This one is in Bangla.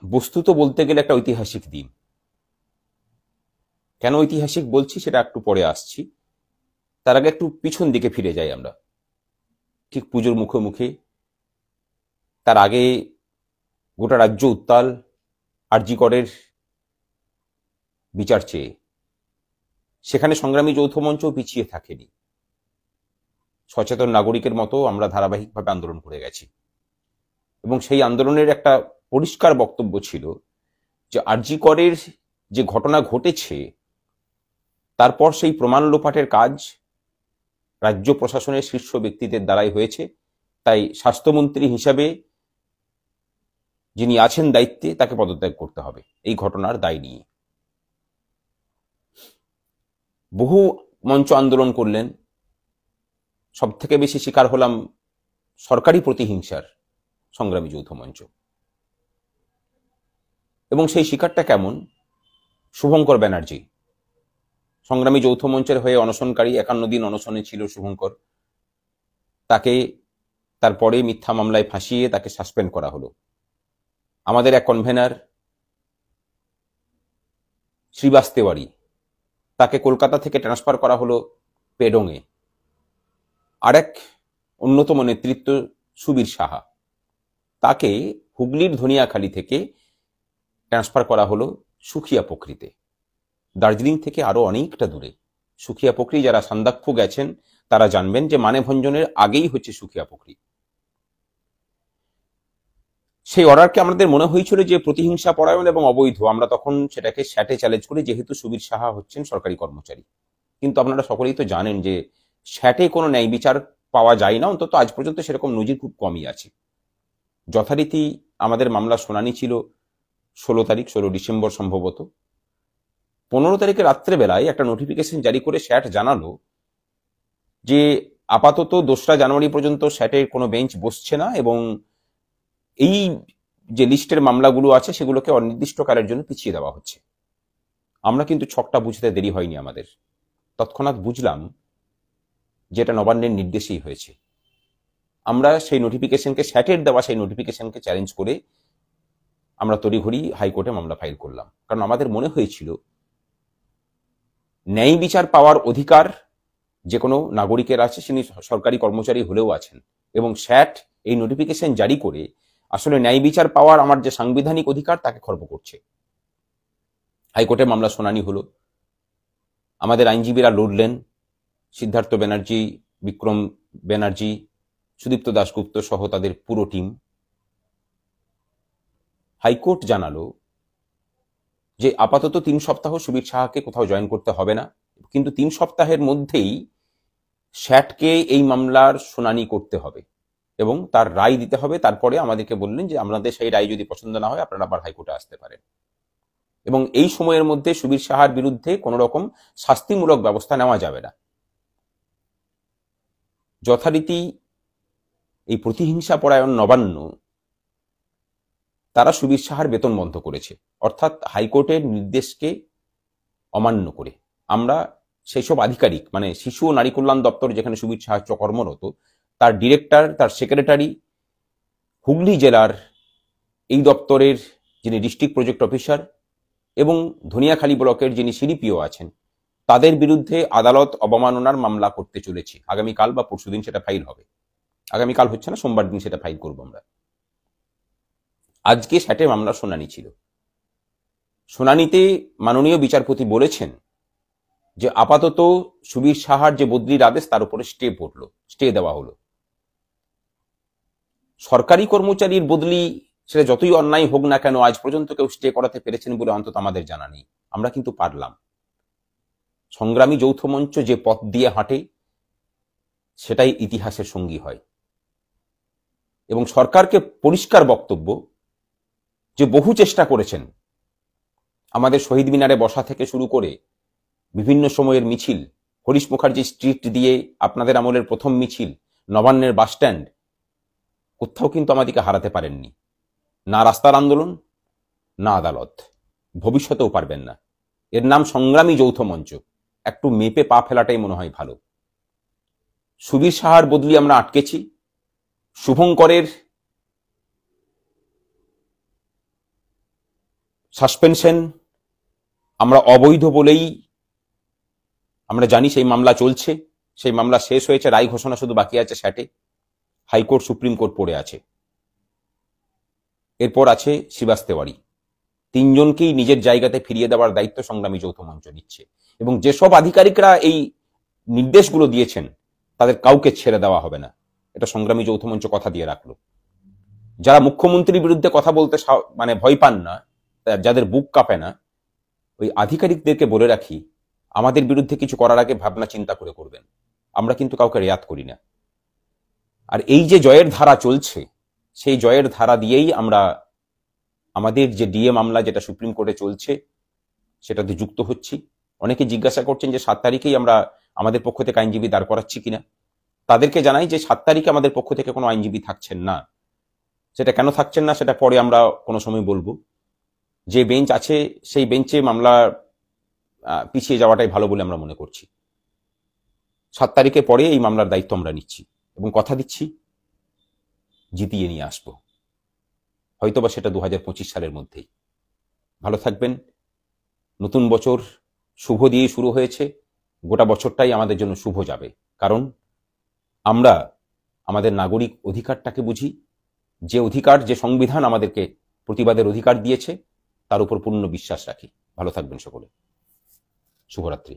বস্তুত বলতে গেলে একটা ঐতিহাসিক দিন। কেন ঐতিহাসিক বলছি সেটা একটু পরে আসছি, তার আগে একটু পিছন দিকে ফিরে যাই আমরা। ঠিক পুজোর মুখে মুখে, তার আগে গোটা রাজ্য উত্তাল আরজি করের বিচার চেয়ে। সেখানে সংগ্রামী যৌথ মঞ্চ পিছিয়ে থাকেনি। সচেতন নাগরিকের মতো আমরা ধারাবাহিকভাবে আন্দোলন করে গেছি, এবং সেই আন্দোলনের একটা পরিষ্কার বক্তব্য ছিল যে আরজি করের যে ঘটনা ঘটেছে তারপর সেই প্রমাণ লোপাটের কাজ রাজ্য প্রশাসনের শীর্ষ ব্যক্তিদের দ্বারাই হয়েছে। তাই স্বাস্থ্যমন্ত্রী হিসাবে যিনি আছেন দায়িত্বে তাকে পদত্যাগ করতে হবে এই ঘটনার দায় নিয়ে। বহু মঞ্চ আন্দোলন করলেন, সব থেকে বেশি শিকার হলাম সরকারি প্রতিহিংসার সংগ্রামী যৌথ মঞ্চ। এবং সেই শিকারটা কেমন? শুভঙ্কর ব্যানার্জি, সংগ্রামী যৌথ মঞ্চের হয়ে অনশনকারী, 51 দিন অনশনে ছিল শুভঙ্কর। তাকে তারপরে মিথ্যা মামলায় ফাঁসিয়ে তাকে সাসপেন্ড করা হলো। আমাদের এক কনভেনার শ্রীবাস্তেওয়ারি, তাকে কলকাতা থেকে ট্রান্সফার করা হলো পেডংয়ে। আরেক অন্যতম নেতৃত্ব সুবীর সাহা, তাকে হুগলির ধনিয়াখালী থেকে ট্রান্সফার করা হলো সুখিয়া পোখরিতে, দার্জিলিং থেকে আরো অনেকটা দূরে। সুখিয়া পোখরি যারা সান্দাকফু গেছেন তারা জানবেন যে মানেভঞ্জনের আগেই হচ্ছে সুখিয়া পোখরি। সেই অর্ডারকে আমাদের মনে হয়েছিল যে প্রতিহিংসা পরায়ণ এবং অবৈধ। আমরা তখন সেটাকে স্যাটে চ্যালেঞ্জ করি, যেহেতু সুবীর সাহা হচ্ছেন সরকারি কর্মচারী। কিন্তু আপনারা সকলেই তো জানেন যে স্যাটে কোনো ন্যায় বিচার পাওয়া যায় না, অন্তত আজ পর্যন্ত সেরকম নজির খুব কমই আছে। যথারীতি আমাদের মামলা শুনানি ছিল 16 ডিসেম্বর সম্ভবত। 15 তারিখে রাত্রেবেলায় একটা নোটিফিকেশন জারি করে স্যাট জানালো যে আপাতত 2রা জানুয়ারি পর্যন্ত স্যাটের কোনো বেঞ্চ বসছে না, এবং এই যে লিস্টের মামলাগুলো আছে সেগুলোকে অনির্দিষ্টকালের জন্য পিছিয়ে দেওয়া হচ্ছে। আমরা কিন্তু ছকটা বুঝতে দেরি হয়নি আমাদের, তৎক্ষণাৎ বুঝলাম যেটা নবান্নের নির্দেশেই হয়েছে। আমরা সেই নোটিফিকেশনকে, স্যাটের দেওয়া সেই নোটিফিকেশনকে চ্যালেঞ্জ করে আমরা তড়িঘড়ি হাইকোর্টে মামলা ফাইল করলাম। কারণ আমাদের মনে হয়েছিল ন্যায় বিচার পাওয়ার অধিকার যে কোনো নাগরিকের আছে, তিনি সরকারি কর্মচারী হলেও আছেন, এবং স্যাট এই নোটিফিকেশন জারি করে আসলে ন্যায় বিচার পাওয়ার আমার যে সাংবিধানিক অধিকার তাকে খর্ব করছে। হাইকোর্টে মামলা শুনানি হলো, আমাদের আইনজীবীরা লড়লেন, সিদ্ধার্থ ব্যানার্জি, বিক্রম ব্যানার্জি, সুদীপ্ত দাশগুপ্ত সহ তাদের পুরো টিম। হাইকোর্ট জানালো যে আপাতত 3 সপ্তাহ সুবীর সাহাকে কোথাও জয়েন করতে হবে না, কিন্তু 3 সপ্তাহের মধ্যেই স্যাটকে এই মামলার শুনানি করতে হবে এবং তার রায় দিতে হবে। তারপরে আমাদেরকে বললেন যে আপনাদের সেই রায় যদি পছন্দ না হয় আপনারা আবার হাইকোর্টে আসতে পারেন, এবং এই সময়ের মধ্যে সুবীর সাহার বিরুদ্ধে কোনো রকম শাস্তিমূলক ব্যবস্থা নেওয়া যাবে না। যথারীতি এই প্রতিহিংসা পরায়ণ নবান্ন তারা সুবীর সাহার বেতন বন্ধ করেছে, অর্থাৎ হাইকোর্টের নির্দেশকে অমান্য করে। আমরা সেই সব আধিকারিক, মানে শিশু ও নারী কল্যাণ দপ্তর যেখানে সুবীর সাহা কর্মরত, তার ডিরেক্টর, তার সেক্রেটারি, হুগলি জেলার এই দপ্তরের যিনি ডিস্ট্রিক্ট প্রজেক্ট অফিসার এবং ধনিয়াখালী ব্লকের যিনি সিডিপিও আছেন, তাদের বিরুদ্ধে আদালত অবমাননার মামলা করতে চলেছি। আগামীকাল বা পরশুদিন সেটা ফাইল হবে। আগামীকাল হচ্ছে না, সোমবার দিন সেটা ফাইল করবো আমরা। আজকে স্যাটে মামলা শুনানি ছিল। শুনানিতে মাননীয় বিচারপতি বলেছেন যে আপাতত সুবীর সাহার যে বদলির আদেশ তার উপরে স্টে দেওয়া হলো। সরকারি কর্মচারীর বদলি সেটা যতই অন্যায় হোক না কেন, আজ পর্যন্ত কেউ স্টে করাতে পেরেছেন বলে অন্তত আমাদের জানা নেই। আমরা কিন্তু পারলাম। সংগ্রামী যৌথ মঞ্চ যে পথ দিয়ে হাঁটে সেটাই ইতিহাসের সঙ্গী হয়। এবং সরকারকে পরিষ্কার বক্তব্য যে বহু চেষ্টা করেছেন, আমাদের শহীদ মিনারে বসা থেকে শুরু করে বিভিন্ন সময়ের মিছিল, হরিশ মুখার্জি স্ট্রিট দিয়ে আপনাদের আমলের প্রথম মিছিল, নবান্নের বাসস্ট্যান্ড, কোথাও কিন্তু আমাদেরকে হারাতে পারেননি। না রাস্তার আন্দোলন, না আদালত, ভবিষ্যতেও পারবেন না। এর নাম সংগ্রামী যৌথ মঞ্চ। একটু মেপে পা ফেলাটাই মনে হয় ভালো। সুবীর সাহার বদলি আমরা আটকেছি, শুভঙ্করের সাসপেনশন আমরা অবৈধ বলেই আমরা জানি, সেই মামলা চলছে, সেই মামলা শেষ হয়েছে, রায় ঘোষণা শুধু বাকি আছে স্যাটে, হাইকোর্ট সুপ্রিম কোর্ট পড়ে আছে। এরপর আছে শিবাস তেওয়ারি। তিনজনকেই নিজের জায়গাতে ফিরিয়ে দেওয়ার দায়িত্ব সংগ্রামী যৌথ মঞ্চ নিচ্ছে, এবং যেসব আধিকারিকরা এই নির্দেশগুলো দিয়েছেন তাদের কাউকে ছেড়ে দেওয়া হবে না, এটা সংগ্রামী যৌথ মঞ্চ কথা দিয়ে রাখলো। যারা মুখ্যমন্ত্রীর বিরুদ্ধে কথা বলতে মানে ভয় পান না, যাদের বুক কাঁপে না, ওই আধিকারিকদেরকে বলে রাখি, আমাদের বিরুদ্ধে কিছু করার আগে ভাবনা চিন্তা করে করবেন। আমরা কিন্তু কাউকে রেয়াত করি না। আর এই যে জয়ের ধারা চলছে, সেই জয়ের ধারা দিয়েই আমরা আমাদের যে ডিএ মামলা যেটা সুপ্রিম কোর্টে চলছে সেটাতে যুক্ত হচ্ছি। অনেকে জিজ্ঞাসা করছেন যে 7 তারিখেই আমরা আমাদের পক্ষ থেকে আইনজীবী দাঁড় করাচ্ছি কিনা। তাদেরকে জানাই যে 7 তারিখে আমাদের পক্ষ থেকে কোনো আইনজীবী থাকছেন না। সেটা কেন থাকছেন না সেটা পরে আমরা কোনো সময় বলবো। যে বেঞ্চ আছে সেই বেঞ্চে মামলা পিছিয়ে যাওয়াটাই ভালো বলে আমরা মনে করছি। 7 তারিখের পরে এই মামলার দায়িত্ব আমরা নিচ্ছি এবং কথা দিচ্ছি জিতিয়ে নিয়ে আসবো, হয়তোবা সেটা 2025 সালের মধ্যেই। ভালো থাকবেন। নতুন বছর শুভ দিয়ে শুরু হয়েছে, গোটা বছরটাই আমাদের জন্য শুভ যাবে, কারণ আমরা আমাদের নাগরিক অধিকারটাকে বুঝি, যে অধিকার, যে সংবিধান আমাদেরকে প্রতিবাদের অধিকার দিয়েছে, তার উপর পূর্ণ বিশ্বাস রাখি। ভালো থাকবেন সকলে। শুভরাত্রি।